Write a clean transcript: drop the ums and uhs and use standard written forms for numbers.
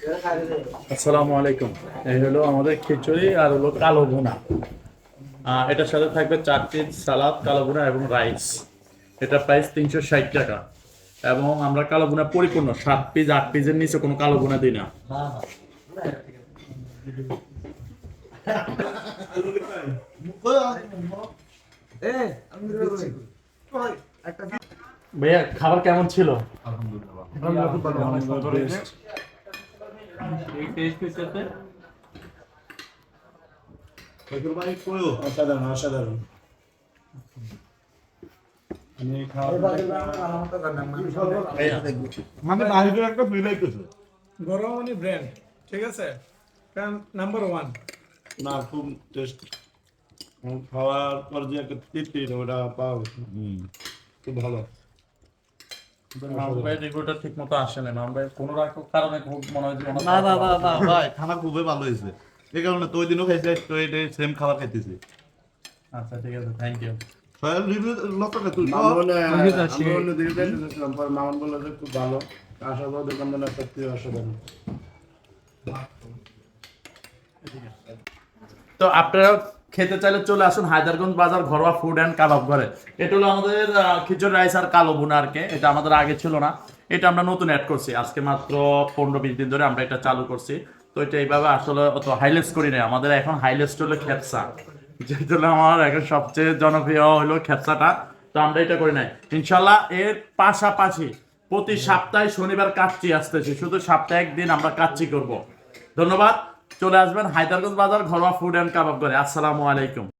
আসসালামু আলাইকুম। এই হলো আমাদের খিচুড়ি আর হলো কালো ভুনা। এটার সাথে থাকবে 4 পিস সালাদ, কালো ভুনা এবং রাইস। এটা প্রাইস 360 টাকা। এবং আমরা কালো ভুনা পরিপূর্ণ 7 পিস 8 পিসের নিচে কোনো কালো ভুনা দিই না। ভাইয়া খাবার কেমন ছিল? অসাধারণ অসাধারণ। মানে বাহিরের একটা ফিল আইতেছে। গরমানি ব্র্যান্ড, ঠিক আছে, কারণ নাম্বার ওয়ান। না, খুব টেস্ট। খাওয়ার পর যে একটা তৃপ্তি ওটা পাওয়া গেছে। খুব ভালো। ভাই রিভিউটা ঠিক মতো আসে না। ভাই কোনো কারণে খুব মনে হয় যে না না না না ভাই, খানা খুবই ভালো হয়েছে। এই কারণে তো ওই দিনও খাইছি, তো এটা সেম খাবার খাইতেছি। আচ্ছা ঠিক আছে, থ্যাংক ইউ। সয়াল রিভিউ লতটা তুই মামুন অন্যদিকে দেখেছিলাম, পর মামুন বললো যে খুব ভালো। আশা করি দোকানদার সত্যি অসাধারণ। তো আপনারা খেতে চাইলে চলে আসুন হায়দারগঞ্জ বাজার ঘরোয়া ফুড অ্যান্ড কাবাব ঘরে। এটা হলো আমাদের খিচুড়ি রাইস আর কালো ভুনা আর কি। এটা আমাদের আগে ছিল না, এটা আমরা নতুন অ্যাড করছি আজকে মাত্র 15-20 দিন ধরে আমরা এটা চালু করছি। তো এটা এইভাবে আসলে অত হাইলাইট করি নাই। আমাদের এখন হাইলাইট হলো খেপসা, যেটা হলো আমার এখন সবচেয়ে জনপ্রিয় হলো খেপসাটা। তো আমরা এটা করি নাই। ইনশাল্লাহ এর পাশাপাশি প্রতি সপ্তাহে শনিবার কাচ্চি আসতেছে, শুধু সপ্তাহে একদিন আমরা কাচ্চি করব। ধন্যবাদ। চলে আসবেন হায়দারগঞ্জ বাজার ঘরোয়া ফুড অ্যান্ড কাবাব ঘরে। আসসালামু আলাইকুম।